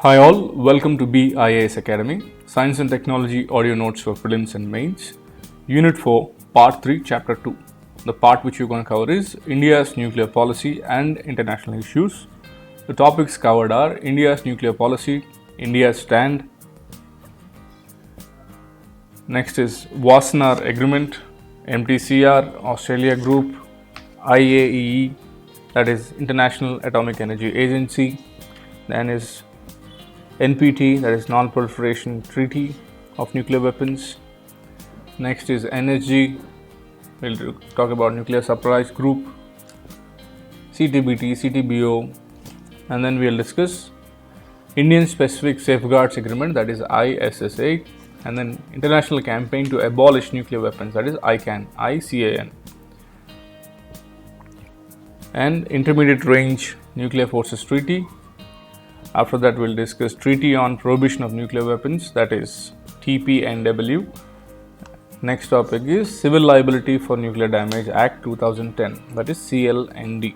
Hi all, welcome to BIAS Academy, Science and Technology Audio Notes for Prelims and Mains, Unit 4, Part 3, Chapter 2. The part which you're going to cover is India's nuclear policy and international issues. The topics covered are India's nuclear policy, India's stand. Next is Wassenaar Agreement, MTCR, Australia Group, IAEA, that is International Atomic Energy Agency. Then is NPT, that is Non-Proliferation Treaty of Nuclear Weapons. Next is NSG, we'll talk about Nuclear Surprise Group, CTBT, CTBO, and then we'll discuss Indian Specific Safeguards Agreement, that is ISSA, and then International Campaign to Abolish Nuclear Weapons, that is ICAN, and Intermediate Range Nuclear Forces Treaty. After that, we'll discuss Treaty on Prohibition of Nuclear Weapons, that is TPNW. Next topic is Civil Liability for Nuclear Damage Act 2010, that is CLND.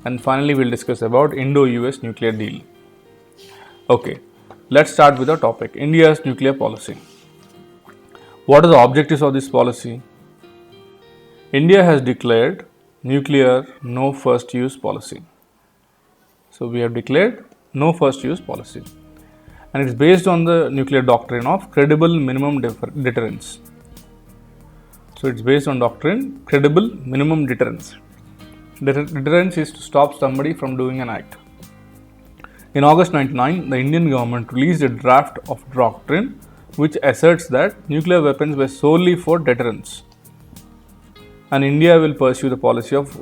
And finally, we'll discuss about Indo-US nuclear deal. Okay, let's start with the topic, India's nuclear policy. What are the objectives of this policy? India has declared nuclear no first use policy. So we have declared no first use policy, and it's based on the nuclear doctrine of credible minimum deterrence. So it's based on doctrine credible minimum deterrence. Deterrence is to stop somebody from doing an act. In August 1999, the Indian government released a draft of doctrine which asserts that nuclear weapons were solely for deterrence, and India will pursue the policy of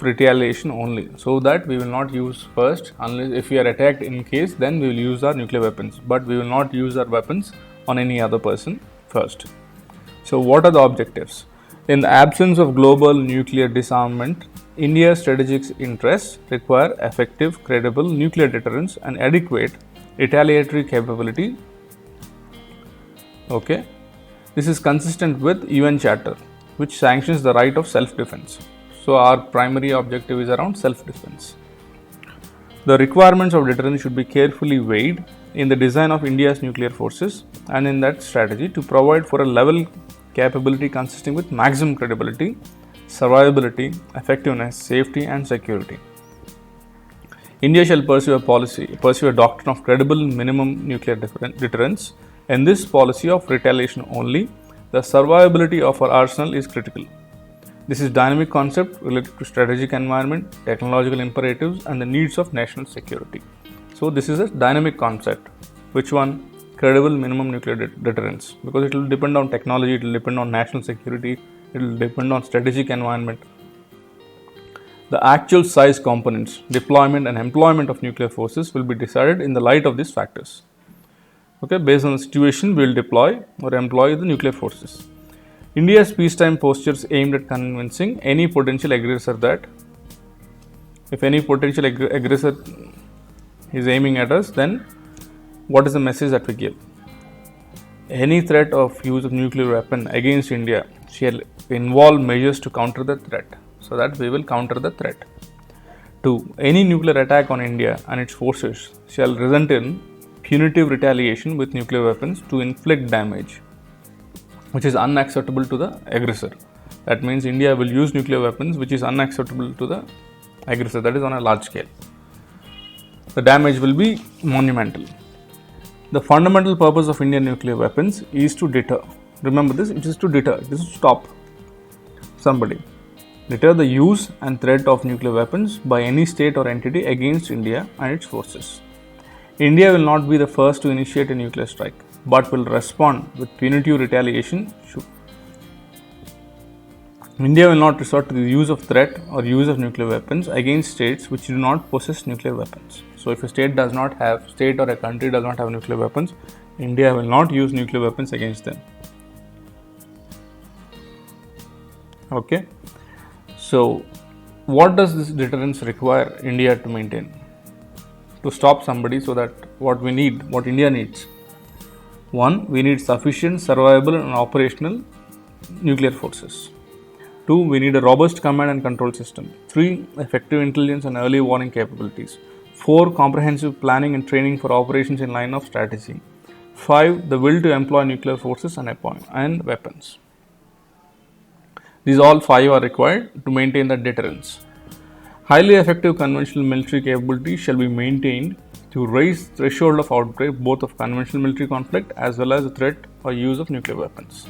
retaliation only, so that we will not use first, unless if we are attacked in case, then we will use our nuclear weapons, but we will not use our weapons on any other person first. So what are the objectives? In the absence of global nuclear disarmament, India's strategic interests require effective, credible nuclear deterrence and adequate retaliatory capability. Okay, this is consistent with UN Charter, which sanctions the right of self-defense. So our primary objective is around self-defense. The requirements of deterrence should be carefully weighed in the design of India's nuclear forces and in that strategy to provide for a level capability consisting with maximum credibility, survivability, effectiveness, safety and security. India shall pursue a doctrine of credible minimum nuclear deterrence. In this policy of retaliation only, the survivability of our arsenal is critical. This is dynamic concept related to strategic environment, technological imperatives and the needs of national security. So this is a dynamic concept. Which one? Credible minimum nuclear deterrence, because it will depend on technology, it will depend on national security, it will depend on strategic environment. The actual size components, deployment and employment of nuclear forces will be decided in the light of these factors. Okay, based on the situation, we will deploy or employ the nuclear forces. India's peacetime postures aimed at convincing any potential aggressor that if any potential aggressor is aiming at us, then what is the message that we give? Any threat of use of nuclear weapon against India shall involve measures to counter the threat, so that we will counter the threat. 2. Any nuclear attack on India and its forces shall result in punitive retaliation with nuclear weapons to inflict damage which is unacceptable to the aggressor. That means India will use nuclear weapons which is unacceptable to the aggressor, that is on a large scale. The damage will be monumental. The fundamental purpose of Indian nuclear weapons is to deter. Remember this, it is to deter, this is to stop somebody. Deter the use and threat of nuclear weapons by any state or entity against India and its forces. India will not be the first to initiate a nuclear strike, but will respond with punitive retaliation. India will not resort to the use of threat or use of nuclear weapons against states which do not possess nuclear weapons. So if a state or a country does not have nuclear weapons, India will not use nuclear weapons against them. Okay. So what does this deterrence require India to maintain? To stop somebody, so that what India needs. 1. We need sufficient, survivable and operational nuclear forces. 2. We need a robust command and control system. 3. Effective intelligence and early warning capabilities. 4. Comprehensive planning and training for operations in line of strategy. 5. The will to employ nuclear forces and weapons. These all 5 are required to maintain the deterrence. Highly effective conventional military capability shall be maintained to raise threshold of outbreak both of conventional military conflict as well as the threat or use of nuclear weapons.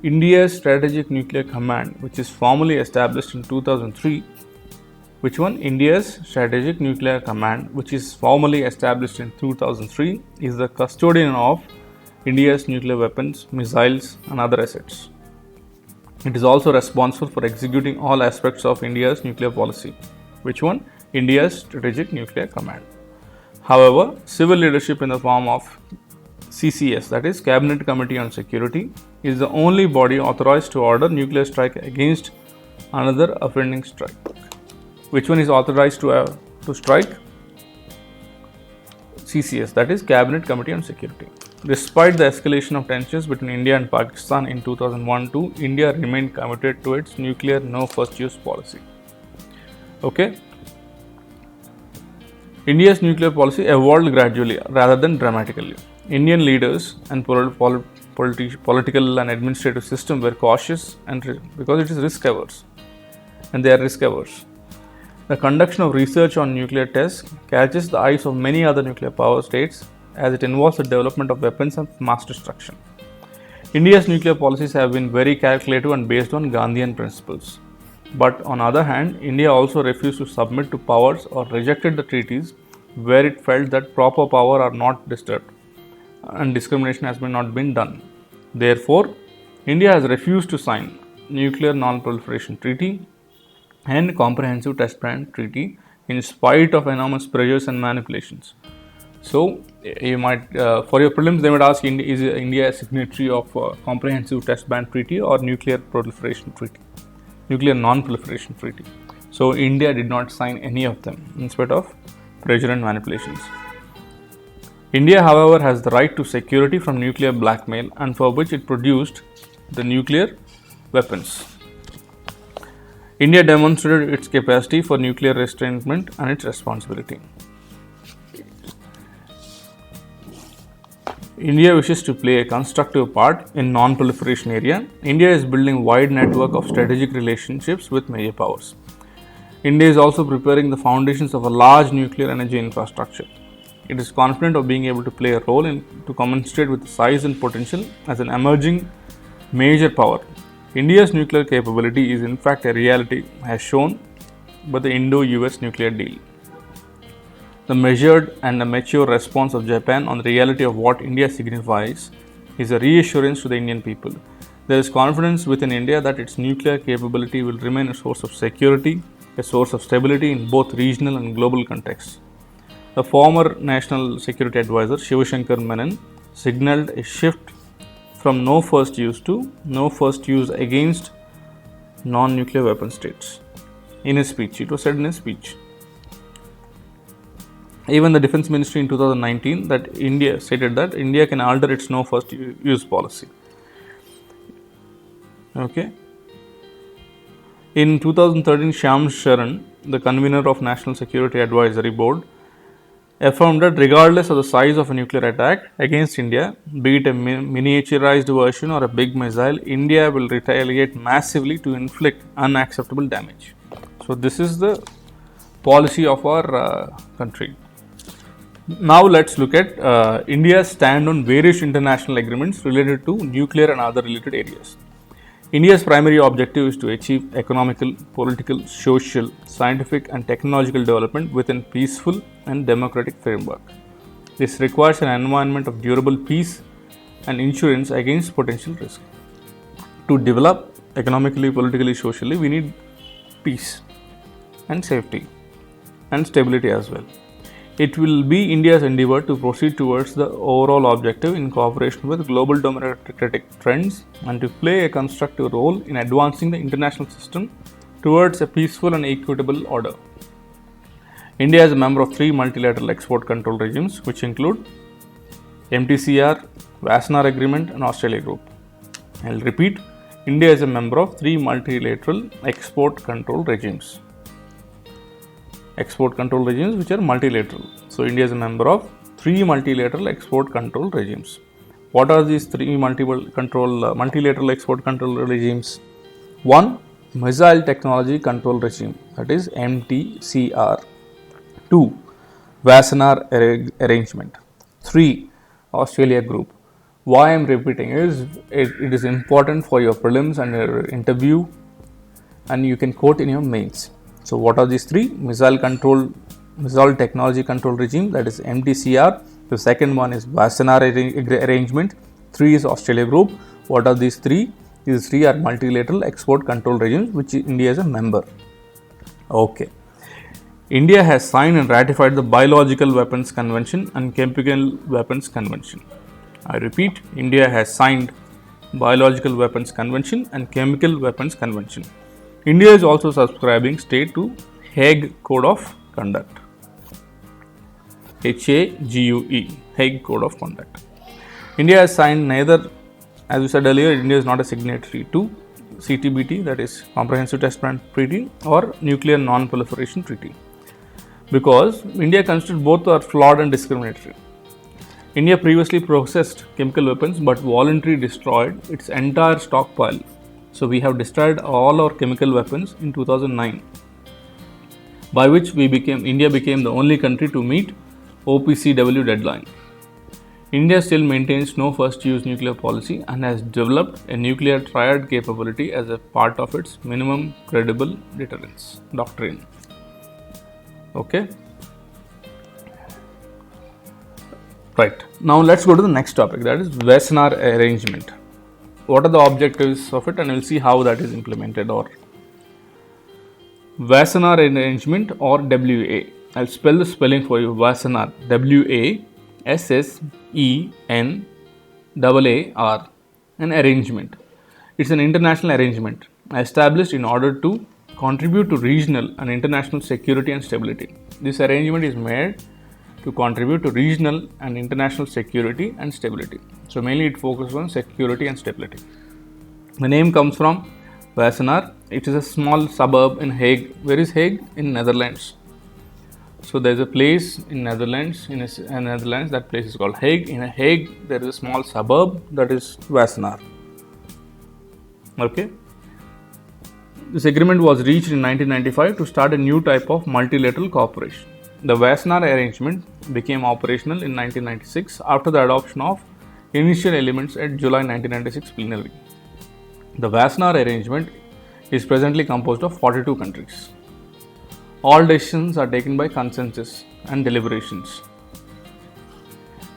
India's Strategic Nuclear Command, which is formally established in 2003, India's Strategic Nuclear Command, which is formally established in 2003, is the custodian of India's nuclear weapons, missiles, and other assets. It is also responsible for executing all aspects of India's nuclear policy. India's Strategic Nuclear Command. However, civil leadership in the form of CCS, that is Cabinet Committee on Security, is the only body authorized to order nuclear strike against another offending strike. Which one is authorized to strike? CCS, that is Cabinet Committee on Security. Despite the escalation of tensions between India and Pakistan in 2001-2, India remained committed to its nuclear no first use policy. Okay. India's nuclear policy evolved gradually rather than dramatically. Indian leaders and political and administrative system were cautious because it is risk averse, and they are risk averse. The conduction of research on nuclear tests catches the eyes of many other nuclear power states as it involves the development of weapons of mass destruction. India's nuclear policies have been very calculative and based on Gandhian principles. But on the other hand, India also refused to submit to powers or rejected the treaties where it felt that proper power are not disturbed and discrimination has not been done. Therefore, India has refused to sign Nuclear Non-Proliferation Treaty and Comprehensive Test Ban Treaty in spite of enormous pressures and manipulations. So, you might, for your prelims, they might ask, is India a signatory of Comprehensive Test Ban Treaty or Nuclear Proliferation Treaty? Nuclear Non-Proliferation Treaty. So, India did not sign any of them in spite of pressure and manipulations. India, however, has the right to security from nuclear blackmail, and for which it produced the nuclear weapons. India demonstrated its capacity for nuclear restraint and its responsibility. India wishes to play a constructive part in non-proliferation area. India is building wide network of strategic relationships with major powers. India is also preparing the foundations of a large nuclear energy infrastructure. It is confident of being able to play a role to commensurate with the size and potential as an emerging major power. India's nuclear capability is in fact a reality, as shown by the Indo-US nuclear deal. The measured and a mature response of Japan on the reality of what India signifies is a reassurance to the Indian people. There is confidence within India that its nuclear capability will remain a source of security, a source of stability in both regional and global contexts. The former National Security Advisor Shiv Shankar Menon signaled a shift from no first use to no first use against non-nuclear weapon states. In his speech, it was said in his speech. Even the Defense Ministry in 2019 stated that India can alter its no first use policy. Okay. In 2013, Shyam Sharan, the convener of National Security Advisory Board, affirmed that regardless of the size of a nuclear attack against India, be it a miniaturized version or a big missile, India will retaliate massively to inflict unacceptable damage. So this is the policy of our country. Now let's look at India's stand on various international agreements related to nuclear and other related areas. India's primary objective is to achieve economical, political, social, scientific and technological development within peaceful and democratic framework. This requires an environment of durable peace and insurance against potential risk. To develop economically, politically, socially, we need peace and safety and stability as well. It will be India's endeavor to proceed towards the overall objective in cooperation with global democratic trends and to play a constructive role in advancing the international system towards a peaceful and equitable order. India is a member of 3 multilateral export control regimes, which include MTCR, Wassenaar Agreement and Australia Group. I will repeat, India is a member of 3 multilateral export control regimes. export control regimes which are multilateral. So India is a member of 3 multilateral export control regimes. What are these 3 multilateral export control regimes? 1. Missile Technology Control Regime, that is MTCR. 2. Wassenaar Arrangement. 3. Australia Group. Why I am repeating is it is important for your prelims and your interview, and you can quote in your mains. So what are these 3? Missile Technology Control Regime, that is MTCR. The second one is Wassenaar Arrangement. 3 is Australia Group. What are these 3? These 3 are multilateral export control regimes which India is a member. Okay. India has signed and ratified the Biological Weapons Convention and Chemical Weapons Convention. I repeat, India has signed Biological Weapons Convention and Chemical Weapons Convention. India is also subscribing state to Hague Code of Conduct. HAGUE, Hague Code of Conduct. India has signed neither, as we said earlier, India is not a signatory to CTBT, that is Comprehensive Test Ban Treaty, or Nuclear Non-Proliferation Treaty, because India considers both are flawed and discriminatory. India previously processed chemical weapons but voluntarily destroyed its entire stockpile. So we have destroyed all our chemical weapons in 2009, by which India became the only country to meet OPCW deadline. India still maintains no first use nuclear policy and has developed a nuclear triad capability as a part of its minimum credible deterrence doctrine. Okay. Right. Now let's go to the next topic, that is Wassenaar Arrangement. What are the objectives of it, and we'll see how that is implemented. Or Wassenaar Arrangement, or WA. I'll spell the spelling for you. Wassenaar, WASSENAAR, an arrangement. It's an international arrangement established in order to contribute to regional and international security and stability. This arrangement is made to contribute to regional and international security and stability. So mainly it focuses on security and stability. The name comes from Wassenaar. It is a small suburb in Hague. Where is Hague? In Netherlands. So there is a place in Netherlands. That place is called Hague. In Hague, there is a small suburb, that is Wassenaar. Okay. This agreement was reached in 1995 to start a new type of multilateral cooperation. The Wassenaar Arrangement became operational in 1996 after the adoption of initial elements at July 1996 plenary. The Wassenaar Arrangement is presently composed of 42 countries. All decisions are taken by consensus and deliberations.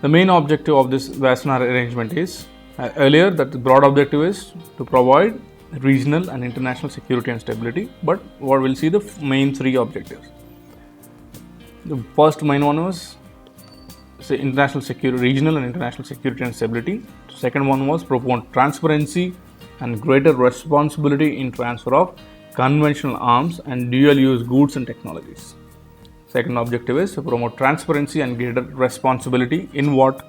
The main objective of this Wassenaar Arrangement is, earlier that the broad objective is to provide regional and international security and stability, but what we'll see the main 3 objectives. The first main one was international security, regional and international security and stability. The second one was promote transparency and greater responsibility in transfer of conventional arms and dual-use goods and technologies. Second objective is to promote transparency and greater responsibility in what?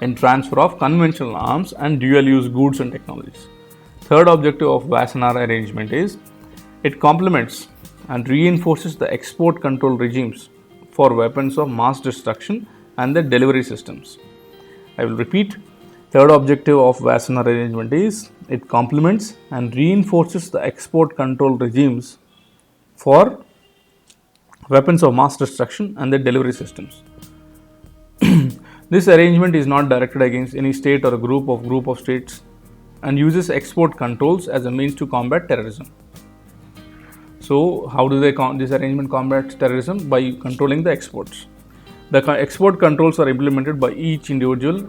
In transfer of conventional arms and dual-use goods and technologies. Third objective of Wassenaar Arrangement is it complements and reinforces the export control regimes for weapons of mass destruction and their delivery systems. I will repeat. Third objective of Wassenaar Arrangement is it complements and reinforces the export control regimes for weapons of mass destruction and their delivery systems. This arrangement is not directed against any state or a group of states and uses export controls as a means to combat terrorism. So, how do this arrangement combat terrorism? By controlling the exports. The export controls are implemented by each individual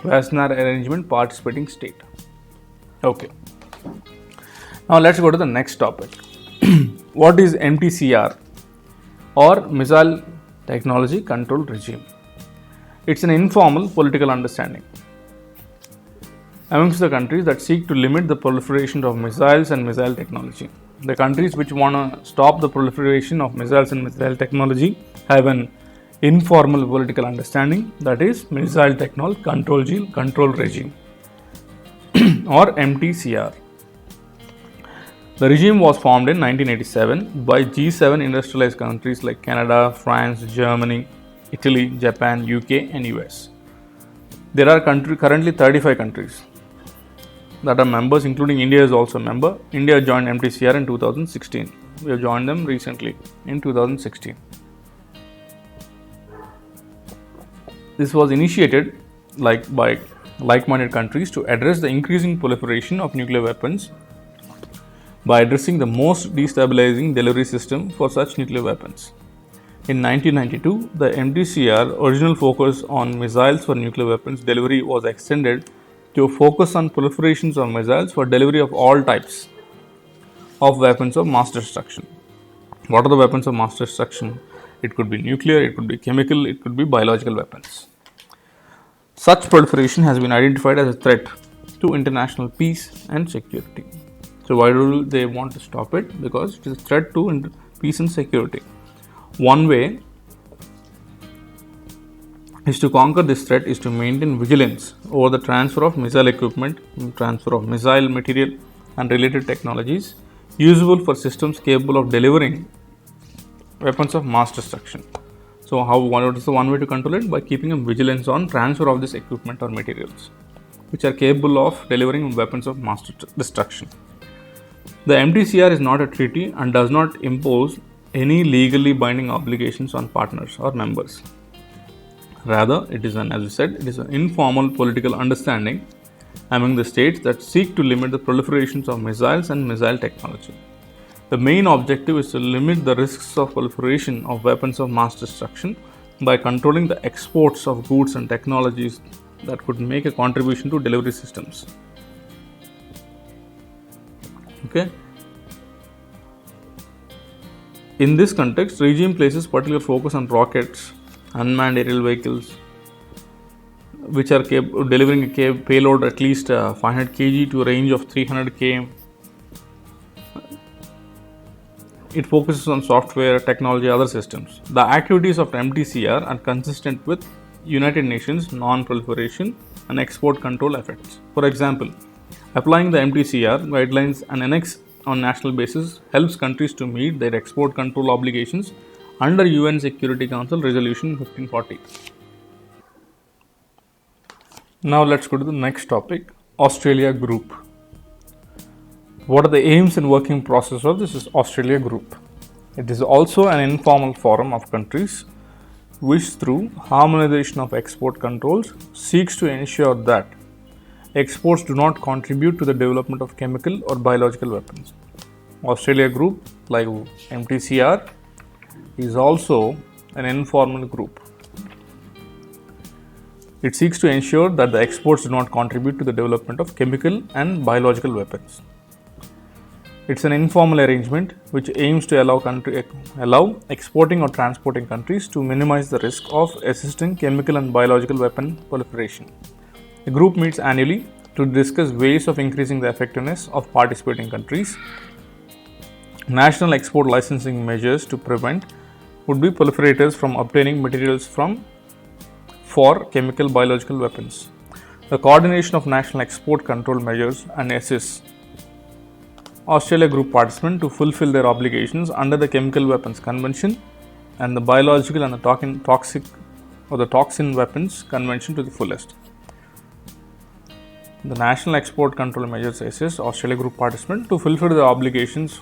Wassenaar Arrangement participating state. Okay. Now let's go to the next topic. What is MTCR, or Missile Technology Control Regime? It's an informal political understanding amongst the countries that seek to limit the proliferation of missiles and missile technology. The countries which want to stop the proliferation of missiles and missile technology have an informal political understanding, that is Missile Technology Control Regime or MTCR. The regime was formed in 1987 by G7 industrialized countries like Canada, France, Germany, Italy, Japan, UK and US. There are currently 35 countries that are members, including India is also a member. India joined MTCR in 2016. We have joined them recently in 2016. This was initiated by like-minded countries to address the increasing proliferation of nuclear weapons by addressing the most destabilizing delivery system for such nuclear weapons. In 1992, the MTCR original focus on missiles for nuclear weapons delivery was extended to focus on proliferations of missiles for delivery of all types of weapons of mass destruction. What are the weapons of mass destruction? It could be nuclear, it could be chemical, it could be biological weapons. Such proliferation has been identified as a threat to international peace and security. So why do they want to stop it? Because it is a threat to peace and security. One way is to conquer this threat is to maintain vigilance over the transfer of missile equipment, transfer of missile material and related technologies usable for systems capable of delivering weapons of mass destruction. So what is the one way to control it? By keeping a vigilance on transfer of this equipment or materials which are capable of delivering weapons of mass destruction. The MTCR is not a treaty and does not impose any legally binding obligations on partners or members. Rather, it is an informal political understanding among the states that seek to limit the proliferations of missiles and missile technology. The main objective is to limit the risks of proliferation of weapons of mass destruction by controlling the exports of goods and technologies that could make a contribution to delivery systems. Okay. In this context, regime places particular focus on rockets, unmanned aerial vehicles, which are capable of delivering a payload at least 500 kg to a range of 300 km. It focuses on software, technology, other systems. The activities of MTCR are consistent with United Nations non-proliferation and export control efforts. For example, applying the MTCR guidelines and annex on national basis helps countries to meet their export control obligations under UN Security Council Resolution 1540. Now let's go to the next topic, Australia Group. What are the aims and working process of this Australia Group? It is also an informal forum of countries which through harmonization of export controls seeks to ensure that exports do not contribute to the development of chemical or biological weapons. Australia Group, like MTCR, is also an informal group. It seeks to ensure that the exports do not contribute to the development of chemical and biological weapons. It's an informal arrangement which aims to allow exporting or transporting countries to minimize the risk of assisting chemical and biological weapon proliferation. The group meets annually to discuss ways of increasing the effectiveness of participating countries. National export licensing measures to prevent would-be proliferators from obtaining materials for chemical biological weapons. The coordination of national export control measures and assists Australia Group participants to fulfill their obligations under the Chemical Weapons Convention and the Biological and the Toxin Weapons Convention to the fullest. The national export control measures assist Australia Group participants to fulfill their obligations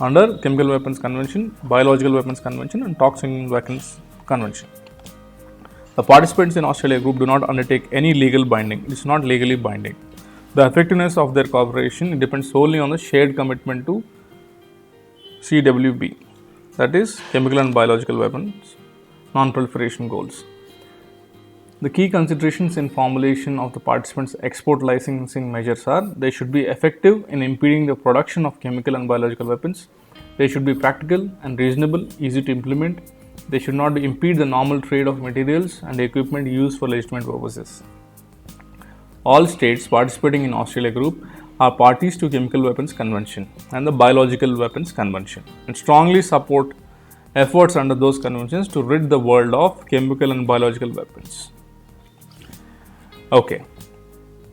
under Chemical Weapons Convention, Biological Weapons Convention and Toxin Weapons Convention. The participants in Australia Group do not undertake any legal binding. It is not legally binding. The effectiveness of their cooperation depends solely on the shared commitment to CWB, that is, Chemical and Biological Weapons Non-Proliferation Goals. The key considerations in formulation of the participants' export licensing measures are: they should be effective in impeding the production of chemical and biological weapons, they should be practical and reasonable, easy to implement, they should not impede the normal trade of materials and equipment used for legitimate purposes. All states participating in Australia Group are parties to Chemical Weapons Convention and the Biological Weapons Convention and strongly support efforts under those conventions to rid the world of chemical and biological weapons. Okay.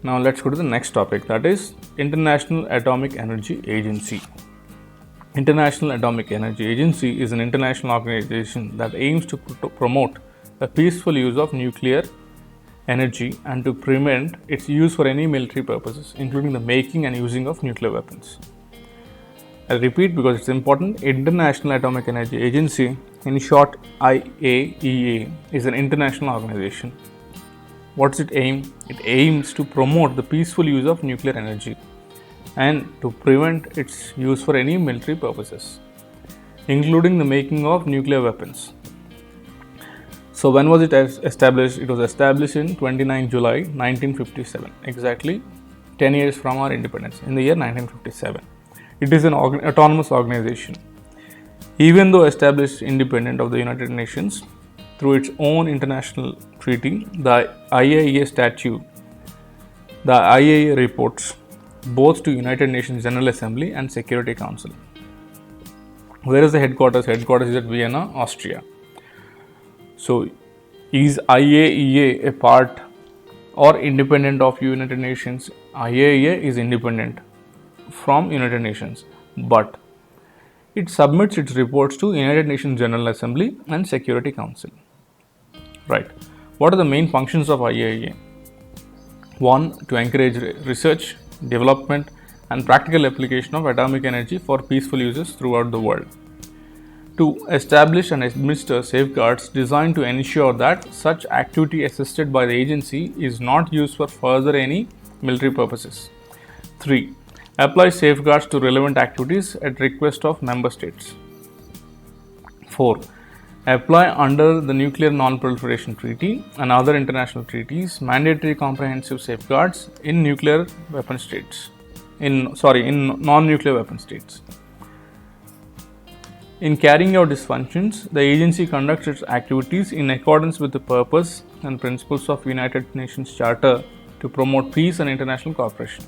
Now let's go to the next topic, that is International Atomic Energy Agency. International Atomic Energy Agency is an international organization that aims to promote the peaceful use of nuclear energy and to prevent its use for any military purposes, including the making and using of nuclear weapons. I'll repeat because it's important. International Atomic Energy Agency, in short IAEA, is an international organization. What's it aim? It aims to promote the peaceful use of nuclear energy and to prevent its use for any military purposes, including the making of nuclear weapons. So when was it established? It was established in 29 July 1957, exactly 10 years from our independence, in the year 1957. It is an autonomous organization. Even though established independent of the United Nations through its own international treaty, the IAEA statute, the IAEA reports both to United Nations General Assembly and Security Council. Where is the headquarters? Headquarters is at Vienna, Austria. So, is IAEA a part or independent of United Nations? IAEA is independent from United Nations, but it submits its reports to United Nations General Assembly and Security Council. Right. What are the main functions of IAEA? 1. To encourage research, development and practical application of atomic energy for peaceful uses throughout the world. 2. Establish and administer safeguards designed to ensure that such activity assisted by the agency is not used for further any military purposes. 3. Apply safeguards to relevant activities at request of member states. 4. Apply under the Nuclear Non-Proliferation Treaty and other international treaties mandatory comprehensive safeguards in nuclear weapon states. In non-nuclear weapon states. In carrying out these functions, the agency conducts its activities in accordance with the purpose and principles of United Nations Charter to promote peace and international cooperation,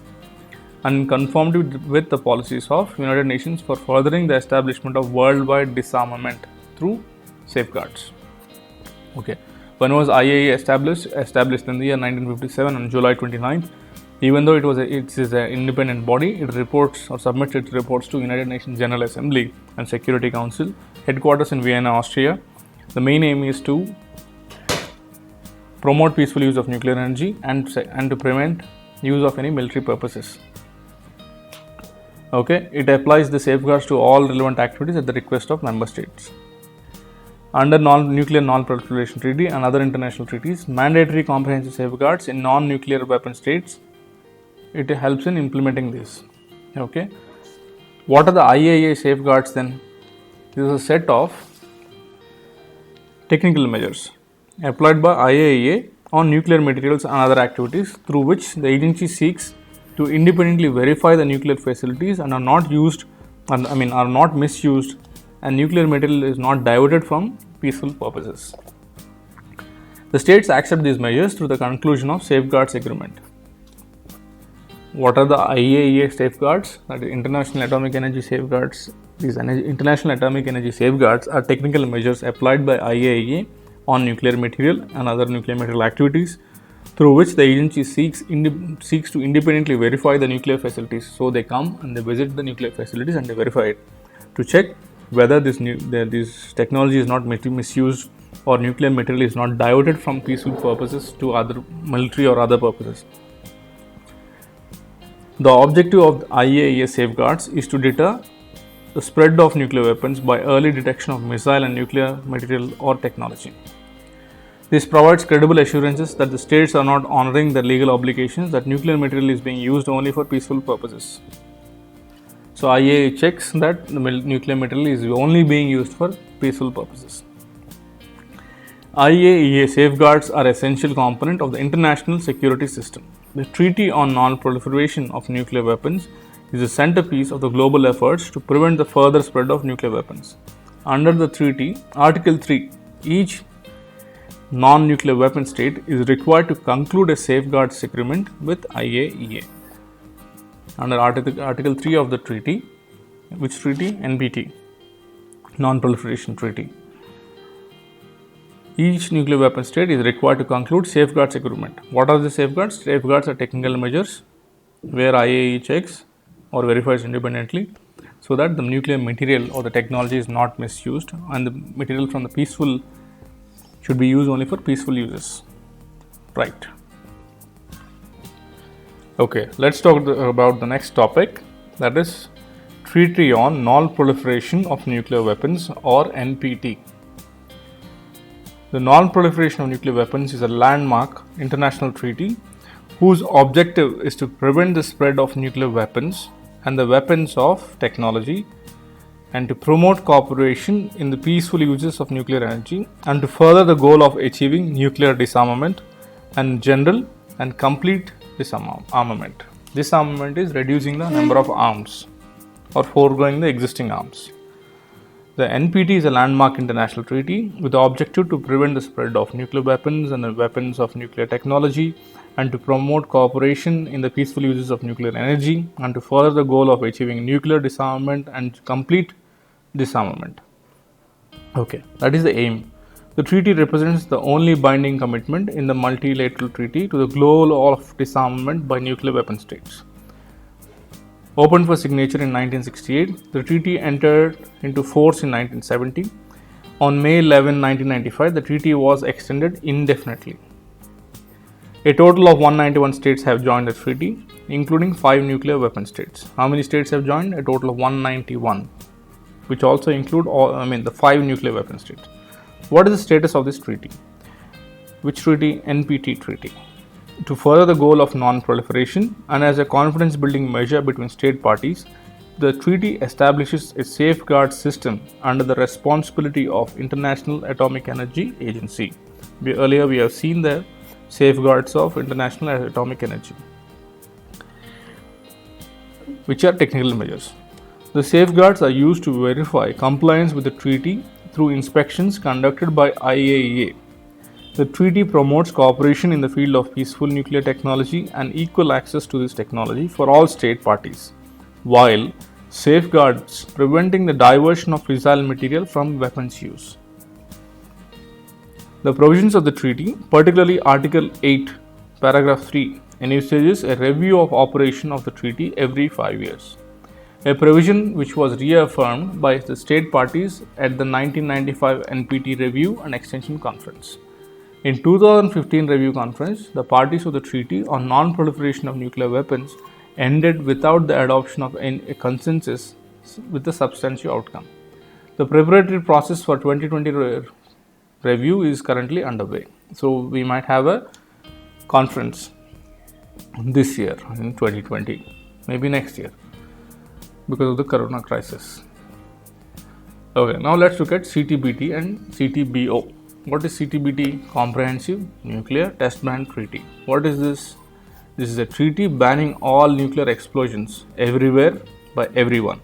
and in conformity with the policies of United Nations for furthering the establishment of worldwide disarmament through safeguards. Okay, when was IAEA established? Established in the year 1957 on July 29th. Even though it is an independent body, it reports or submits its reports to United Nations General Assembly and Security Council. Headquarters in Vienna, Austria. The main aim is to promote peaceful use of nuclear energy and to prevent use of any military purposes. Okay, it applies the safeguards to all relevant activities at the request of member states. Under Nuclear Non-Proliferation Treaty and other international treaties, mandatory comprehensive safeguards in non-nuclear weapon states, it helps in implementing this. Okay, what are the IAEA safeguards then? This is a set of technical measures applied by IAEA on nuclear materials and other activities through which the agency seeks to independently verify the nuclear facilities and are not misused, and nuclear material is not diverted from peaceful purposes. The states accept these measures through the conclusion of safeguards agreement. What are the IAEA safeguards? That is International Atomic Energy Safeguards. These International Atomic Energy Safeguards are technical measures applied by IAEA on nuclear material and other nuclear material activities through which the agency seeks to independently verify the nuclear facilities. So they come and they visit the nuclear facilities and they verify it to check whether this technology is not misused or nuclear material is not diverted from peaceful purposes to other military or other purposes. The objective of the IAEA safeguards is to deter the spread of nuclear weapons by early detection of missile and nuclear material or technology. This provides credible assurances that the states are not honoring their legal obligations, that nuclear material is being used only for peaceful purposes. So IAEA checks that the nuclear material is only being used for peaceful purposes. IAEA safeguards are essential component of the international security system. The Treaty on Non-Proliferation of Nuclear Weapons is a centerpiece of the global efforts to prevent the further spread of nuclear weapons. Under the treaty, Article 3, each non-nuclear weapon state is required to conclude a safeguards agreement with IAEA. Under Article 3 of the treaty, which treaty? NPT, Non-Proliferation Treaty. Each nuclear weapon state is required to conclude safeguards agreement. What are the safeguards? Safeguards are technical measures where IAEA checks or verifies independently so that the nuclear material or the technology is not misused, and the material from the peaceful should be used only for peaceful uses. Right. Okay, let's talk about the next topic, that is Treaty on Non-Proliferation of Nuclear Weapons, or NPT. The Non-Proliferation of Nuclear Weapons is a landmark international treaty whose objective is to prevent the spread of nuclear weapons and the weapons of technology, and to promote cooperation in the peaceful uses of nuclear energy, and to further the goal of achieving nuclear disarmament and general and complete disarmament. Disarmament is reducing the number of arms or foregoing the existing arms. The NPT is a landmark international treaty with the objective to prevent the spread of nuclear weapons and the weapons of nuclear technology, and to promote cooperation in the peaceful uses of nuclear energy, and to further the goal of achieving nuclear disarmament and complete disarmament. Okay, that is the aim. The treaty represents the only binding commitment in the multilateral treaty to the goal of disarmament by nuclear weapon states. Opened for signature in 1968, the treaty entered into force in 1970. On May 11, 1995, the treaty was extended indefinitely. A total of 191 states have joined the treaty, including 5 nuclear weapon states. How many states have joined? A total of 191, which also include the 5 nuclear weapon states. What is the status of this treaty? Which treaty? NPT treaty. To further the goal of non-proliferation and as a confidence building measure between state parties, the treaty establishes a safeguard system under the responsibility of International Atomic Energy Agency. Earlier we have seen the safeguards of International Atomic Energy, which are technical measures. The safeguards are used to verify compliance with the treaty through inspections conducted by IAEA. The treaty promotes cooperation in the field of peaceful nuclear technology and equal access to this technology for all state parties, while safeguards preventing the diversion of fissile material from weapons use. The provisions of the treaty, particularly Article 8, Paragraph 3, envisages a review of operation of the treaty every 5 years, a provision which was reaffirmed by the state parties at the 1995 NPT Review and Extension Conference. In 2015 Review Conference, the parties of the Treaty on Non-Proliferation of Nuclear Weapons ended without the adoption of a consensus with a substantial outcome. The preparatory process for 2020 review is currently underway. So we might have a conference this year in 2020, maybe next year, because of the corona crisis. Okay, now let's look at CTBT and CTBO. What is CTBT? Comprehensive Nuclear Test Ban Treaty. What is this? This is a treaty banning all nuclear explosions everywhere by everyone.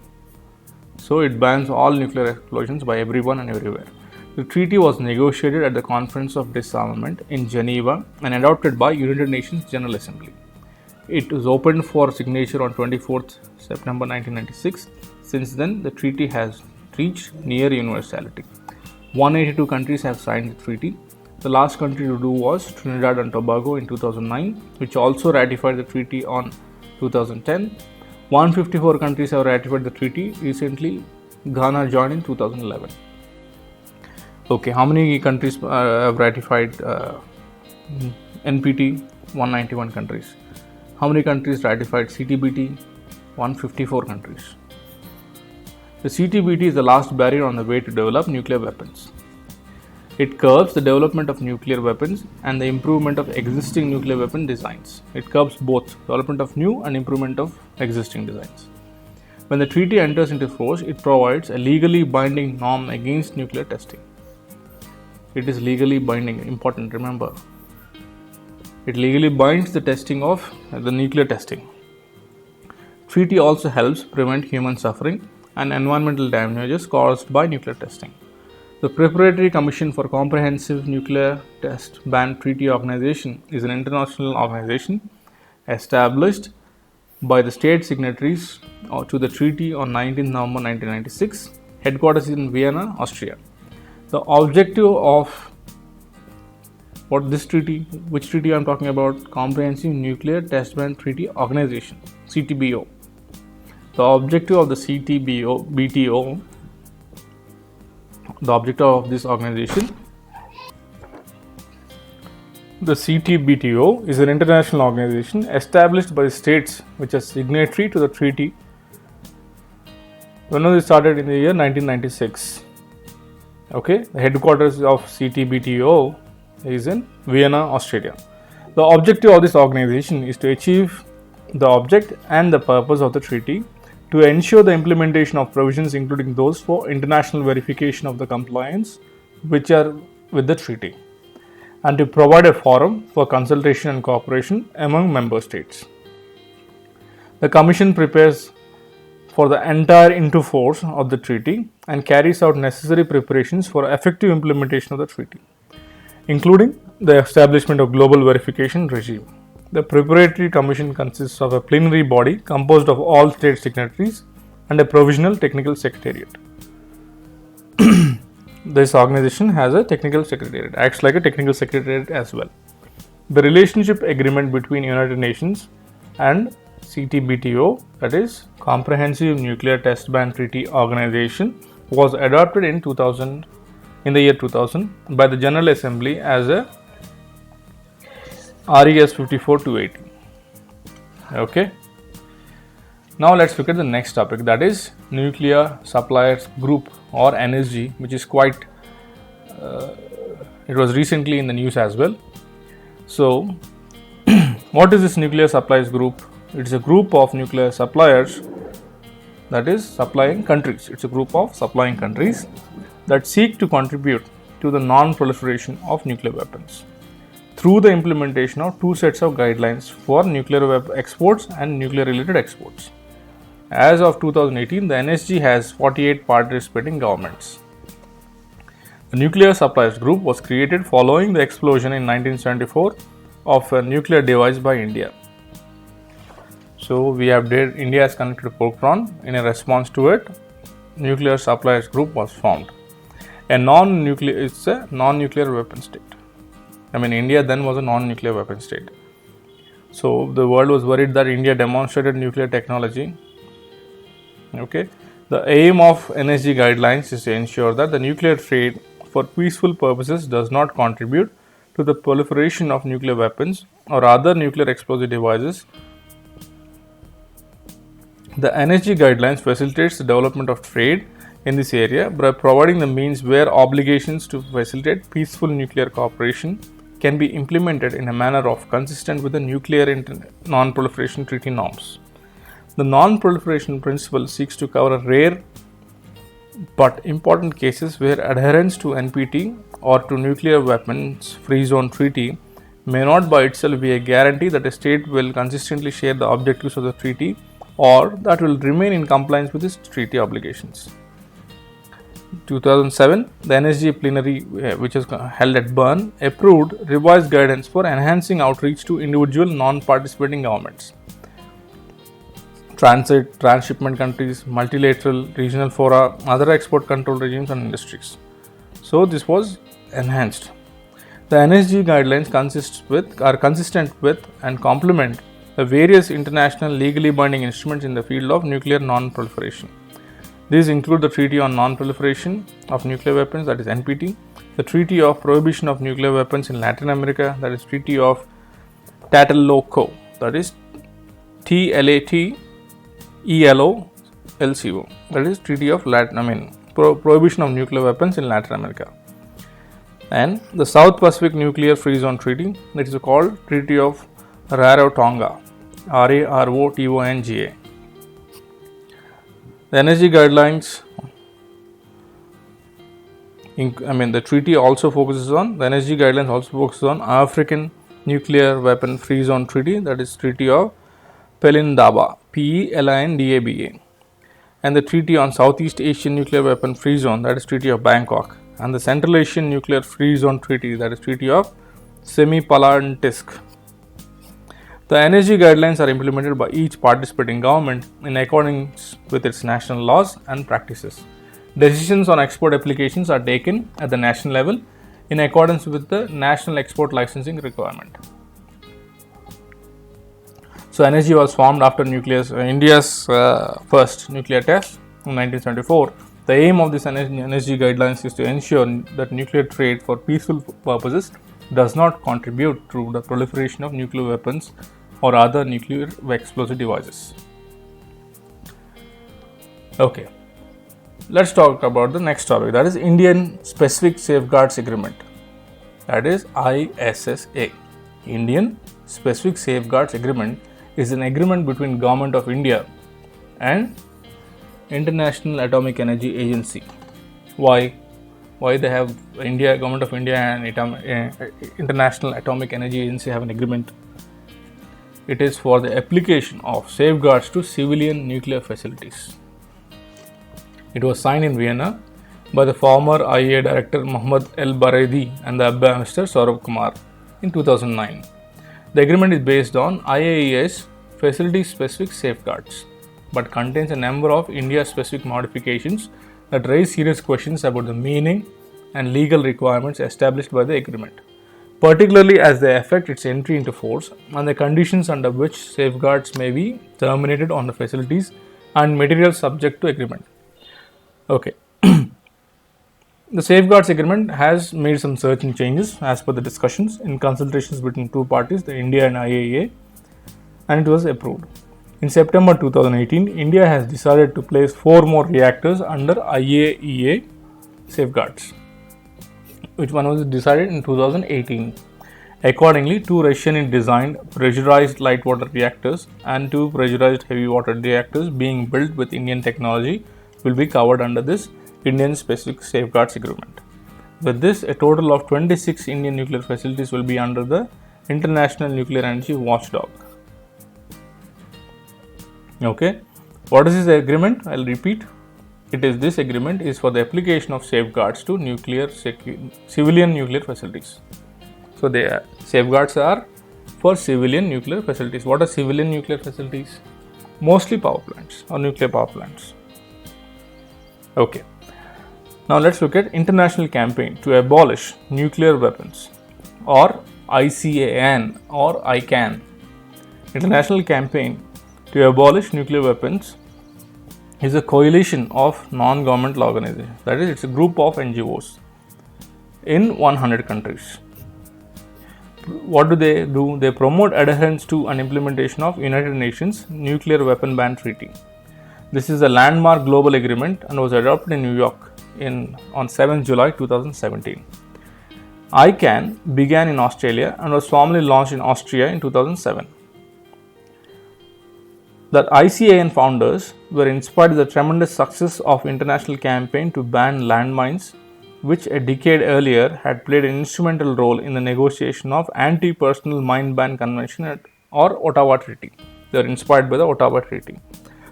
So it bans all nuclear explosions by everyone and everywhere. The treaty was negotiated at the Conference of Disarmament in Geneva and adopted by United Nations General Assembly. It was opened for signature on 24th September 1996. Since then, the treaty has reached near universality. 182 countries have signed the treaty. The last country to do was Trinidad and Tobago in 2009, which also ratified the treaty on 2010. 154 countries have ratified the treaty. Recently, Ghana joined in 2011. Okay, how many countries have ratified NPT? 191 countries. How many countries ratified CTBT? 154 countries. The CTBT is the last barrier on the way to develop nuclear weapons. It curbs the development of nuclear weapons and the improvement of existing nuclear weapon designs. It curbs both development of new and improvement of existing designs. When the treaty enters into force, it provides a legally binding norm against nuclear testing. It is legally binding, important, remember. It legally binds the testing of the nuclear testing. Treaty also helps prevent human suffering and environmental damages caused by nuclear testing. The Preparatory Commission for Comprehensive Nuclear Test Ban Treaty Organization is an international organization established by the state signatories to the treaty on 19 November 1996, headquarters in Vienna, Austria. The objective of What this treaty, which treaty I'm talking about? Comprehensive Nuclear Test Ban Treaty Organization, CTBO. The objective of the BTO, the objective of this organization, the CTBTO is an international organization established by the states which are signatory to the treaty. When was it started? In the year 1996. Okay, the headquarters of CTBTO is in Vienna, Australia. The objective of this organization is to achieve the object and the purpose of the treaty, to ensure the implementation of provisions including those for international verification of the compliance which are with the treaty, and to provide a forum for consultation and cooperation among member states. The Commission prepares for the entire into force of the treaty and carries out necessary preparations for effective implementation of the treaty, including the establishment of global verification regime. The Preparatory Commission consists of a plenary body composed of all state signatories and a provisional technical secretariat. This organization has a technical secretariat, acts like a technical secretariat as well. The relationship agreement between United Nations and CTBTO, that is Comprehensive Nuclear Test Ban Treaty Organization, was adopted in the year 2000 by the General Assembly as a RES 54-280. Okay. Now let's look at the next topic, that is Nuclear Suppliers Group or NSG, which is quite it was recently in the news as well. So what is this Nuclear Suppliers Group? It is a group of nuclear suppliers, that is supplying countries. It's a group of supplying countries that seek to contribute to the non-proliferation of nuclear weapons through the implementation of two sets of guidelines for nuclear weapon exports and nuclear related exports. As of 2018, the NSG has 48 participating governments. The Nuclear Suppliers Group was created following the explosion in 1974 of a nuclear device by India. So India has connected Pokhran. In a response to it, Nuclear Suppliers Group was formed. It's a non-nuclear weapon state. India then was a non-nuclear weapon state. So the world was worried that India demonstrated nuclear technology. Okay. The aim of NSG guidelines is to ensure that the nuclear trade for peaceful purposes does not contribute to the proliferation of nuclear weapons or other nuclear explosive devices. The NSG guidelines facilitates the development of trade in this area by providing the means where obligations to facilitate peaceful nuclear cooperation can be implemented in a manner consistent with the Nuclear Non-Proliferation Treaty norms. The non-proliferation principle seeks to cover rare but important cases where adherence to NPT or to Nuclear Weapons Free Zone Treaty may not by itself be a guarantee that a state will consistently share the objectives of the treaty or that will remain in compliance with its treaty obligations. 2007, the NSG plenary, which is held at Bern, approved revised guidance for enhancing outreach to individual non-participating governments, transit, transshipment countries, multilateral, regional fora, other export control regimes and industries. So this was enhanced. The NSG guidelines are consistent with and complement the various international legally binding instruments in the field of nuclear non-proliferation. These include the Treaty on Non-Proliferation of Nuclear Weapons, that is NPT, the Treaty of Prohibition of Nuclear Weapons in Latin America, that is Treaty of Tlatelolco, that is TLATELOLCO, that is Treaty of Prohibition of Nuclear Weapons in Latin America, and the South Pacific Nuclear Free Zone Treaty, that is called Treaty of Rarotonga, RAROTONGA. The NSG guidelines, the treaty also focuses on, the NSG guidelines also focuses on African Nuclear Weapon Free Zone Treaty, that is Treaty of Pelindaba, PELINDABA, and the Treaty on Southeast Asian Nuclear Weapon Free Zone, that is Treaty of Bangkok, and the Central Asian Nuclear Free Zone Treaty, that is Treaty of Semipalatinsk. The NSG guidelines are implemented by each participating government in accordance with its national laws and practices. Decisions on export applications are taken at the national level in accordance with the national export licensing requirement. So NSG was formed after India's first nuclear test in 1974. The aim of this NSG guidelines is to ensure that nuclear trade for peaceful purposes does not contribute to the proliferation of nuclear weapons or other nuclear explosive devices. Okay, let's talk about the next topic, that is Indian Specific Safeguards Agreement, that is ISSA. Indian Specific Safeguards Agreement is an agreement between Government of India and International Atomic Energy Agency. Why they have Government of India and International Atomic Energy Agency have an agreement? It is for the application of safeguards to civilian nuclear facilities. It was signed in Vienna by the former IAEA Director Mohammad El-Baradei and the Ambassador Saurabh Kumar in 2009. The agreement is based on IAEA's facility-specific safeguards, but contains a number of India-specific modifications that raise serious questions about the meaning and legal requirements established by the agreement, particularly as they affect its entry into force and the conditions under which safeguards may be terminated on the facilities and materials subject to agreement. Okay. The Safeguards Agreement has made some certain changes as per the discussions in consultations between two parties, the India and IAEA, and it was approved. In September 2018, India has decided to place 4 more reactors under IAEA safeguards, which one was decided in 2018. Accordingly, 2 Russian-designed pressurized light water reactors and 2 pressurized heavy water reactors being built with Indian technology will be covered under this Indian Specific Safeguards Agreement. With this, a total of 26 Indian nuclear facilities will be under the International Nuclear Energy Watchdog. Okay, what is this agreement? I'll repeat. This agreement is for the application of safeguards to civilian nuclear facilities. So the safeguards are for civilian nuclear facilities. What are civilian nuclear facilities? Mostly power plants or nuclear power plants. Okay. Now let's look at International Campaign to Abolish Nuclear Weapons, or ICAN or ICAN. International Campaign to Abolish Nuclear Weapons is a coalition of non-governmental organizations. That is, it's a group of NGOs in 100 countries. What do? They promote adherence to and implementation of United Nations Nuclear Weapon Ban Treaty. This is a landmark global agreement and was adopted in New York on 7 July 2017. ICAN began in Australia and was formally launched in Austria in 2007. The ICAN founders were inspired by the tremendous success of international campaign to ban landmines, which a decade earlier had played an instrumental role in the negotiation of Anti-Personnel Mine Ban Convention or Ottawa Treaty. They were inspired by the Ottawa Treaty.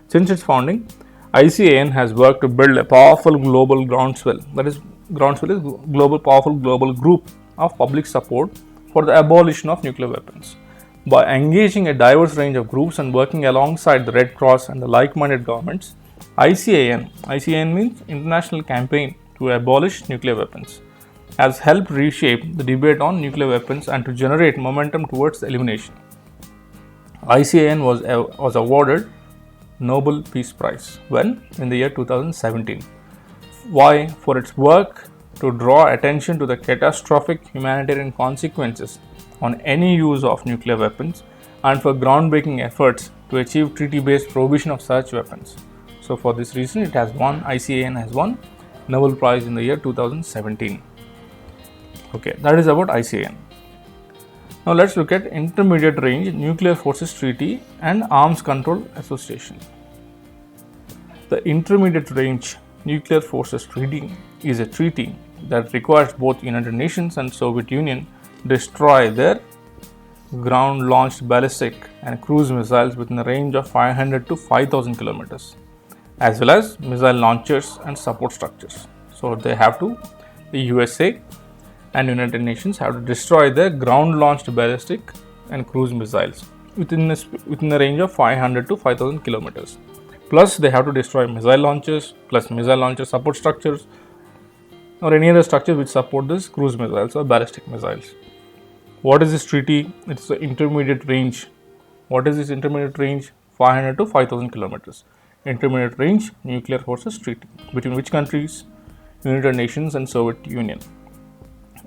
Since its founding, ICAN has worked to build a powerful global groundswell. That is, groundswell is powerful global group of public support for the abolition of nuclear weapons. By engaging a diverse range of groups and working alongside the Red Cross and the like-minded governments, ICAN means International Campaign to Abolish Nuclear Weapons, has helped reshape the debate on nuclear weapons and to generate momentum towards the elimination. ICAN was awarded Nobel Peace Prize in the year 2017. Why? For its work to draw attention to the catastrophic humanitarian consequences on any use of nuclear weapons and for groundbreaking efforts to achieve treaty-based prohibition of such weapons. So for this reason, ICAN has won Nobel Prize in the year 2017. Okay, that is about ICAN. Now let's look at Intermediate Range Nuclear Forces Treaty and Arms Control Association. The Intermediate Range Nuclear Forces Treaty is a treaty that requires both United Nations and Soviet Union destroy their ground-launched ballistic and cruise missiles within a range of 500 to 5,000 kilometers, as well as missile launchers and support structures. So the USA and United Nations have to destroy their ground-launched ballistic and cruise missiles within a range of 500 to 5,000 kilometers. Plus, they have to destroy missile launchers, plus missile launcher support structures, or any other structure which support this cruise missiles or ballistic missiles. What is this treaty? It's the intermediate range. What is this intermediate range? 500 to 5000 kilometers. Intermediate range nuclear forces treaty. Between which countries? United Nations and Soviet Union.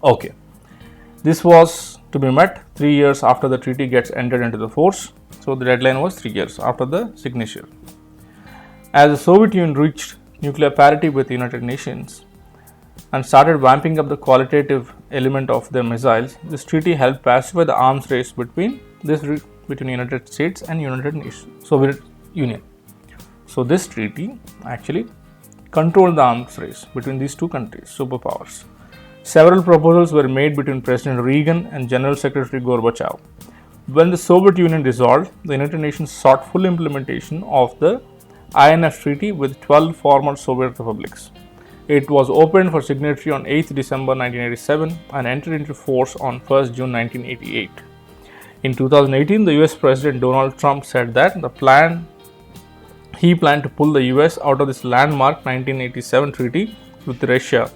Okay. This was to be met 3 years after the treaty gets entered into the force. So the deadline was 3 years after the signature. As the Soviet Union reached nuclear parity with the United Nations and started vamping up the qualitative element of their missiles, this treaty helped pacify the arms race between United States and United Nations, Soviet Union. So this treaty actually controlled the arms race between these two countries, superpowers. Several proposals were made between President Reagan and General Secretary Gorbachev. When the Soviet Union dissolved, the United Nations sought full implementation of the INF Treaty with 12 former Soviet republics. It was opened for signature on 8th December 1987 and entered into force on 1st June 1988. In 2018, the US President Donald Trump said that he planned to pull the US out of this landmark 1987 treaty with Russia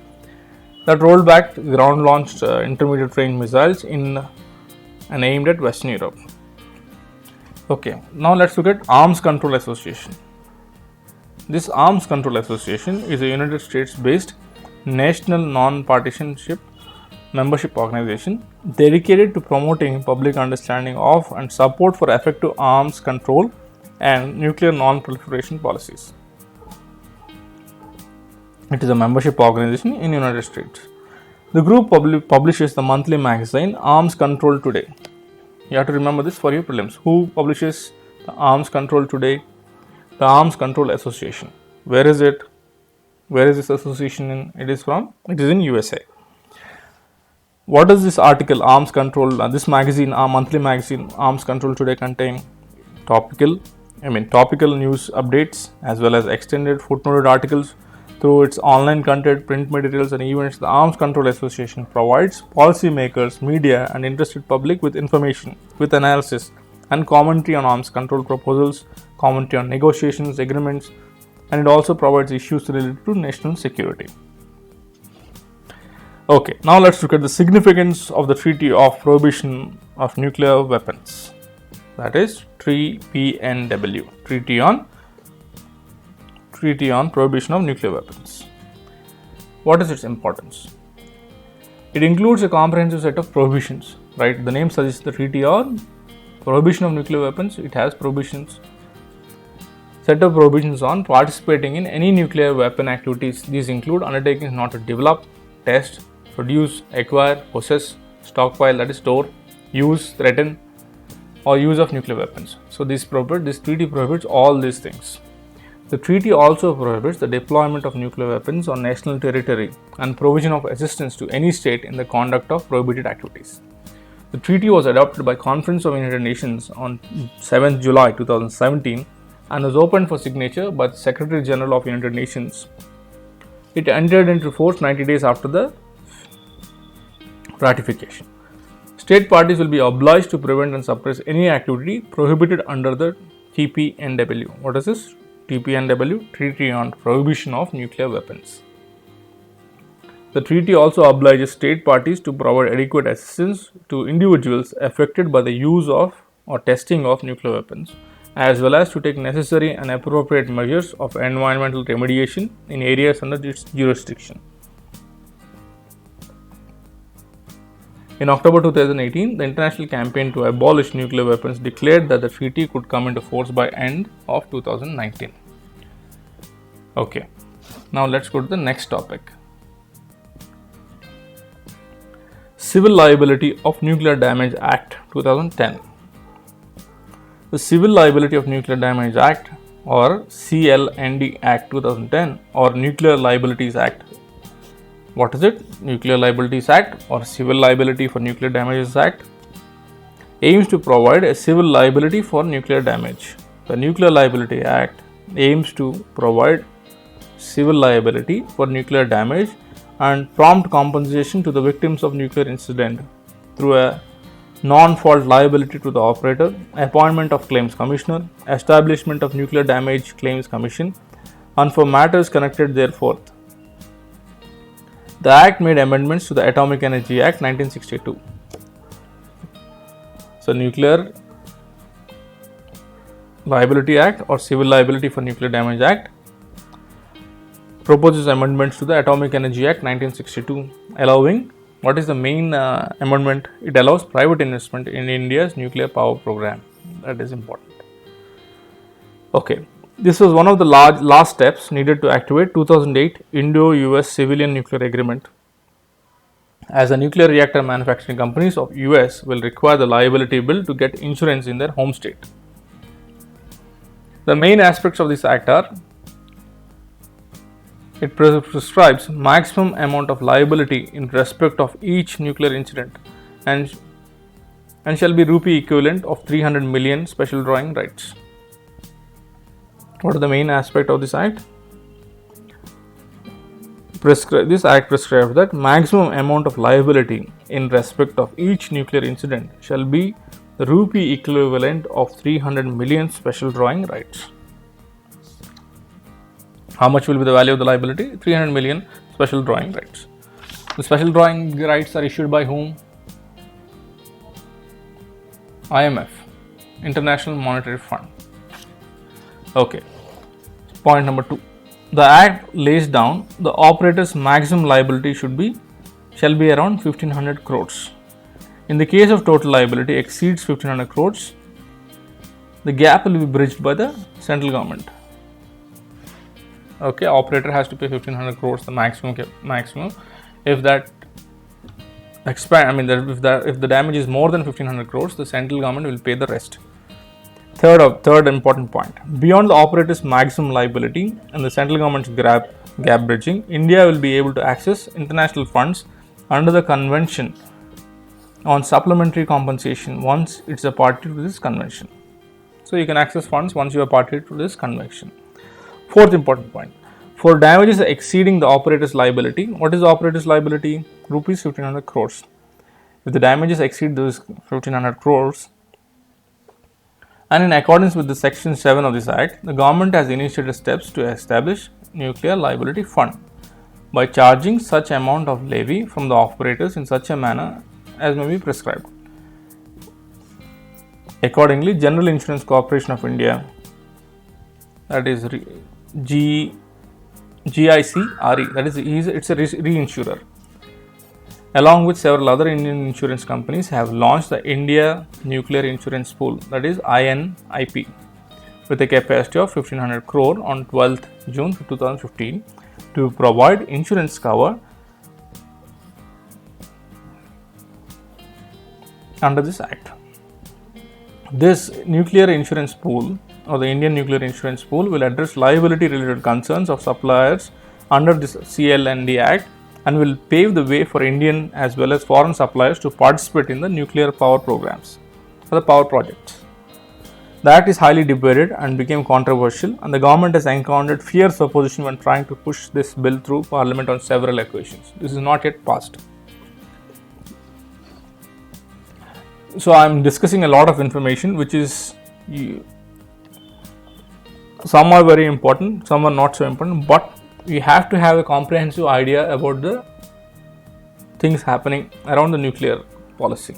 that rolled back ground-launched intermediate range missiles and aimed at Western Europe. Okay, now let's look at Arms Control Association. This Arms Control Association is a United States-based national non-partisanship membership organization dedicated to promoting public understanding of and support for effective arms control and nuclear non-proliferation policies. It is a membership organization in the United States. The group publishes the monthly magazine Arms Control Today. You have to remember this for your prelims. Who publishes the Arms Control Today? The Arms Control Association. Where is it? Where is this association in? It is in USA. What does this article, Arms Control, this magazine, our monthly magazine, Arms Control Today, contain? Topical news updates as well as extended footnoted articles. Through its online content, print materials and events, the Arms Control Association provides policymakers, media and interested public with information, with analysis and commentary on arms control proposals, commentary on negotiations, agreements, and it also provides issues related to national security. Okay, now let's look at the significance of the Treaty of Prohibition of Nuclear Weapons. That is TPNW, Treaty on Prohibition of Nuclear Weapons. What is its importance? It includes a comprehensive set of prohibitions, right? The name suggests the Treaty on Prohibition of Nuclear Weapons. It has prohibitions, set of prohibitions on participating in any nuclear weapon activities. These include undertakings not to develop, test, produce, acquire, possess, stockpile, that is store, use, threaten, or use of nuclear weapons. So this treaty prohibits all these things. The treaty also prohibits the deployment of nuclear weapons on national territory and provision of assistance to any state in the conduct of prohibited activities. The treaty was adopted by Conference of United Nations on 7th July 2017 and was opened for signature by the Secretary General of United Nations. It entered into force 90 days after the ratification. State parties will be obliged to prevent and suppress any activity prohibited under the TPNW. What is this? TPNW, Treaty on Prohibition of Nuclear Weapons. The treaty also obliges state parties to provide adequate assistance to individuals affected by the use of or testing of nuclear weapons, as well as to take necessary and appropriate measures of environmental remediation in areas under its jurisdiction. In October 2018, the international campaign to abolish nuclear weapons declared that the treaty could come into force by end of 2019. Okay, now let's go to the next topic. Civil Liability of Nuclear Damage Act 2010. The Civil Liability of Nuclear Damage Act, or CLND Act 2010, or Nuclear Liabilities Act. What is it? Nuclear Liabilities Act or Civil Liability for Nuclear Damages Act aims to provide a civil liability for nuclear damage. The Nuclear Liability Act aims to provide civil liability for nuclear damage and prompt compensation to the victims of nuclear incident through a non-fault liability to the operator, appointment of claims commissioner, establishment of nuclear damage claims commission, and for matters connected therefore. The Act made amendments to the Atomic Energy Act 1962. So, Nuclear Liability Act or Civil Liability for Nuclear Damage Act proposes amendments to the Atomic Energy Act 1962, allowing, what is the main amendment? It allows private investment in India's nuclear power program. That is important. Okay, this was one of the last steps needed to activate 2008 Indo-US Civilian Nuclear Agreement, as the nuclear reactor manufacturing companies of US will require the liability bill to get insurance in their home state. The main aspects of this act are: it prescribes maximum amount of liability in respect of each nuclear incident and shall be rupee equivalent of 300 million special drawing rights. What are the main aspect of this act? This act prescribes that maximum amount of liability in respect of each nuclear incident shall be the rupee equivalent of 300 million special drawing rights. How much will be the value of the liability? 300 million special drawing rights. The special drawing rights are issued by whom? IMF, International Monetary Fund. Okay. Point number 2. The Act lays down the operator's maximum liability shall be around 1500 crores. In the case of total liability exceeds 1500 crores, the gap will be bridged by the central government. Okay, operator has to pay 1500 crores, the maximum. If that if the damage is more than 1500 crores, the central government will pay the rest. Third important point: beyond the operator's maximum liability and the central government's gap bridging, India will be able to access international funds under the Convention on Supplementary Compensation once it's a party to this convention. So you can access funds once you are party to this convention. Fourth important point: for damages exceeding the operator's liability, what is the operator's liability? Rupees 1500 crores. If the damages exceed those 1500 crores, and in accordance with the Section 7 of this Act, the government has initiated steps to establish Nuclear Liability Fund by charging such amount of levy from the operators in such a manner as may be prescribed. Accordingly, General Insurance Corporation of India, that is GICRE, that is it's a reinsurer, along with several other Indian insurance companies, have launched the India Nuclear Insurance Pool, that is INIP, with a capacity of 1500 crore on 12th June 2015 to provide insurance cover under this Act. This nuclear insurance pool or the Indian Nuclear Insurance Pool will address liability related concerns of suppliers under this CLND Act and will pave the way for Indian as well as foreign suppliers to participate in the nuclear power programs or the power projects. The Act is highly debated and became controversial, and the government has encountered fierce opposition when trying to push this bill through Parliament on several occasions. This is not yet passed. So I am discussing a lot of information which is, some are very important, some are not so important, but we have to have a comprehensive idea about the things happening around the nuclear policy.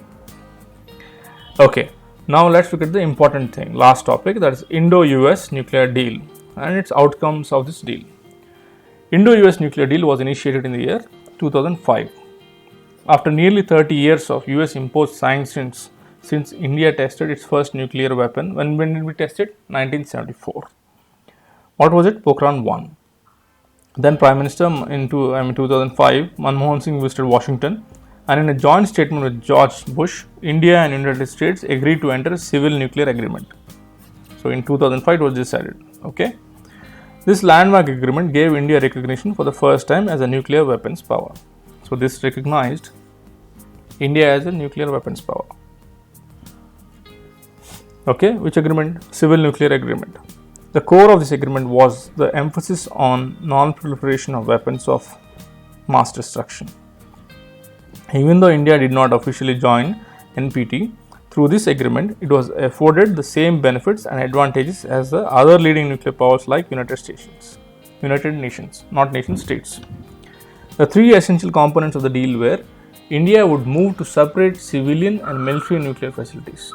Okay, now let's look at the important thing, last topic, that is Indo-US nuclear deal and its outcomes of this deal. Indo-US nuclear deal was initiated in the year 2005. After nearly 30 years of US imposed sanctions since India tested its first nuclear weapon, when did we test it? 1974. What was it? Pokhran 1. Then Prime Minister in 2005, Manmohan Singh visited Washington, and in a joint statement with George Bush, India and United States agreed to enter a civil nuclear agreement. So in 2005 it was decided. Okay. This landmark agreement gave India recognition for the first time as a nuclear weapons power. So this recognized India as a nuclear weapons power. Okay, which agreement? Civil nuclear agreement. The core of this agreement was the emphasis on non-proliferation of weapons of mass destruction. Even though India did not officially join NPT, through this agreement, it was afforded the same benefits and advantages as the other leading nuclear powers like United Nations, not nation states. The three essential components of the deal were India would move to separate civilian and military nuclear facilities.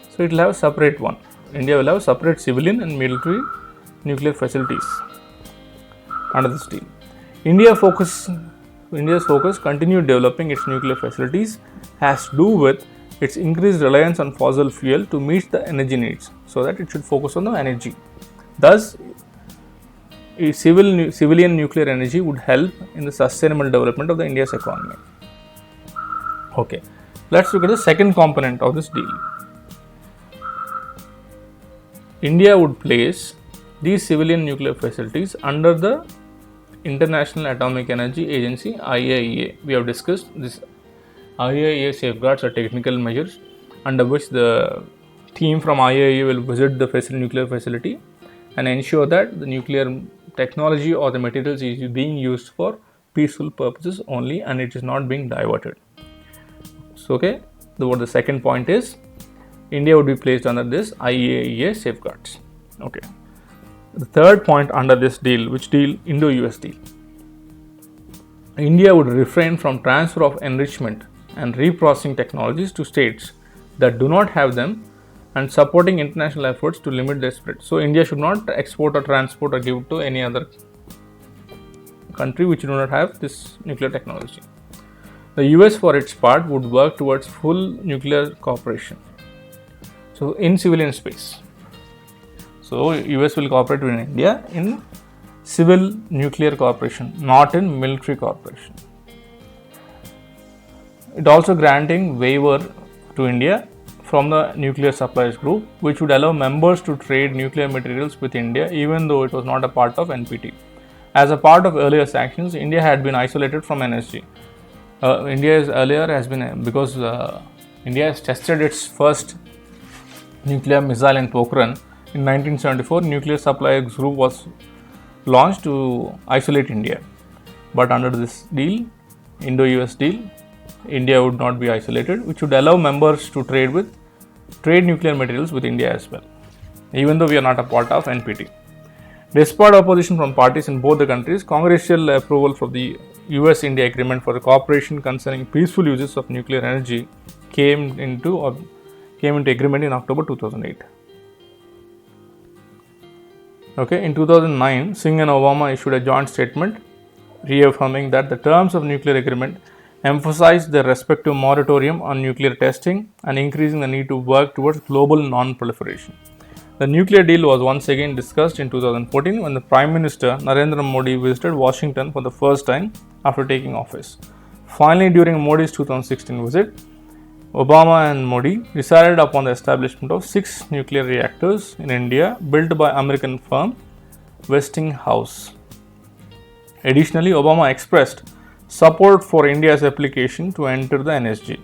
So it will have a separate one. India will have separate civilian and military nuclear facilities under this deal. India's focus continued developing its nuclear facilities has to do with its increased reliance on fossil fuel to meet the energy needs, so that it should focus on the energy. Thus, civilian nuclear energy would help in the sustainable development of the India's economy. Okay, let's look at the second component of this deal. India would place these civilian nuclear facilities under the International Atomic Energy Agency (IAEA). We have discussed this. IAEA safeguards are technical measures under which the team from IAEA will visit the nuclear facility and ensure that the nuclear technology or the materials is being used for peaceful purposes only and it is not being diverted. So, okay, what the second point is, India would be placed under this IAEA safeguards. Okay. The third point under this deal, which deal? Indo-US deal. India would refrain from transfer of enrichment and reprocessing technologies to states that do not have them and supporting international efforts to limit their spread. So, India should not export or transport or give to any other country which do not have this nuclear technology. The US, for its part, would work towards full nuclear cooperation. So, in civilian space. So, US will cooperate with India in civil nuclear cooperation, not in military cooperation. It also granting waiver to India from the nuclear suppliers group, which would allow members to trade nuclear materials with India even though it was not a part of NPT. As a part of earlier sanctions, India had been isolated from NSG. India has tested its first nuclear missile in Pokhran. In 1974, nuclear suppliers group was launched to isolate India. But under this deal, Indo-US deal, India would not be isolated, which would allow members to trade nuclear materials with India as well, even though we are not a part of NPT. Despite opposition from parties in both the countries, congressional approval for the US-India agreement for the cooperation concerning peaceful uses of nuclear energy came into agreement in October 2008. Okay, in 2009, Singh and Obama issued a joint statement reaffirming that the terms of nuclear agreement emphasized their respective moratorium on nuclear testing and increasing the need to work towards global non-proliferation. The nuclear deal was once again discussed in 2014 when the Prime Minister Narendra Modi visited Washington for the first time after taking office. Finally, during Modi's 2016 visit, Obama and Modi decided upon the establishment of 6 nuclear reactors in India built by American firm Westinghouse. Additionally, Obama expressed support for India's application to enter the NSG.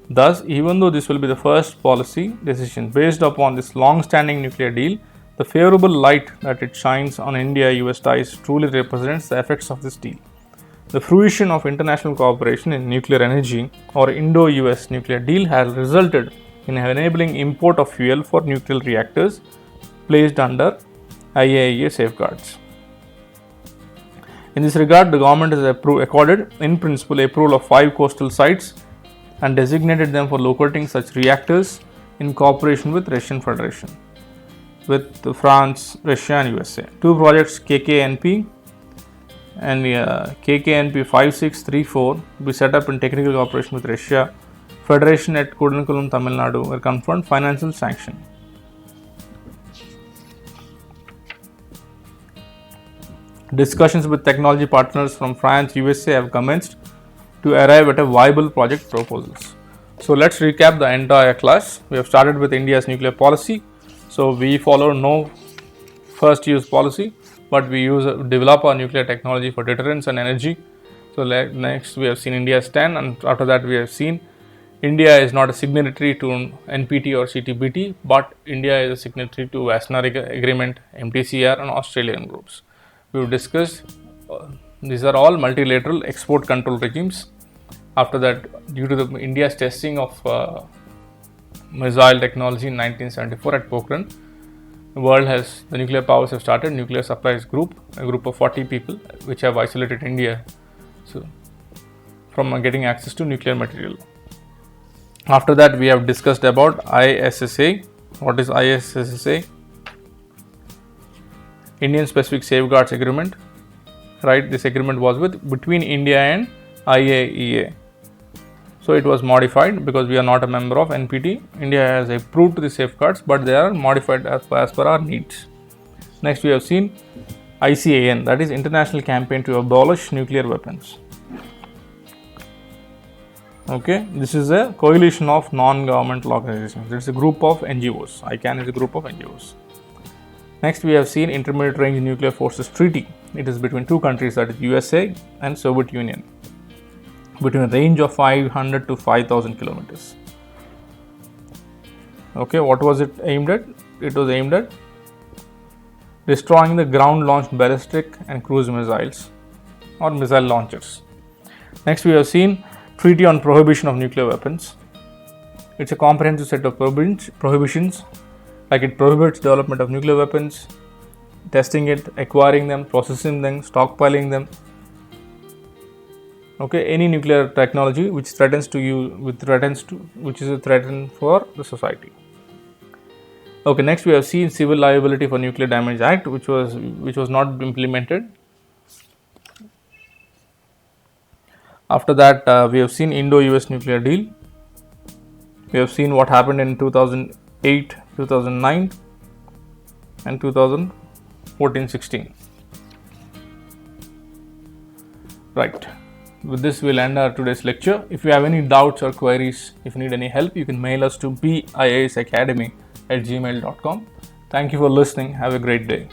Thus, even though this will be the first policy decision based upon this long-standing nuclear deal, the favorable light that it shines on India-US ties truly represents the effects of this deal. The fruition of international cooperation in nuclear energy or Indo-US nuclear deal has resulted in enabling import of fuel for nuclear reactors placed under IAEA safeguards. In this regard, the government has accorded in principle approval of 5 coastal sites and designated them for locating such reactors in cooperation with Russian Federation, with France, Russia and USA. 2 projects KKNP and KKNP 5634 will be set up in technical cooperation with Russia Federation at Kudankulam, Tamil Nadu were confirmed financial sanction. Discussions with technology partners from France, USA have commenced to arrive at a viable project proposals. So let's recap the entire class. We have started with India's nuclear policy. So we follow no first use policy, but we develop our nuclear technology for deterrence and energy. So next we have seen India's stand, and after that we have seen India is not a signatory to NPT or CTBT, but India is a signatory to Wassenaar Agreement, MTCR and Australian groups. We have discussed these are all multilateral export control regimes. After that, due to India's testing of missile technology in 1974 at Pokhran, the world has, the nuclear powers have started nuclear supplies group, a group of 40 people which have isolated India from getting access to nuclear material. After that, we have discussed about ISSA. What is ISSA? Indian Specific Safeguards Agreement. Right, this agreement was between India and IAEA. So it was modified because we are not a member of NPT. India has approved the safeguards, but they are modified as per our needs. Next, we have seen ICAN, that is International Campaign to Abolish Nuclear Weapons. Okay, this is a coalition of non-governmental organizations. It's a group of NGOs. ICAN is a group of NGOs. Next, we have seen Intermediate Range Nuclear Forces Treaty. It is between two countries, that is USA and Soviet Union, between a range of 500 to 5,000 kilometers. Okay, what was it aimed at? It was aimed at destroying the ground-launched ballistic and cruise missiles or missile launchers. Next, we have seen Treaty on Prohibition of Nuclear Weapons. It's a comprehensive set of prohibitions, like it prohibits development of nuclear weapons, testing it, acquiring them, processing them, stockpiling them. Okay, any nuclear technology which threatens to you, which is a threat for the society. Okay, next we have seen Civil Liability for Nuclear Damage Act, which was not implemented. After that, we have seen Indo-US nuclear deal. We have seen what happened in 2008, 2009 and 2014-16. Right. With this, we'll end our today's lecture. If you have any doubts or queries, if you need any help, you can mail us to biasacademy@gmail.com. Thank you for listening. Have a great day.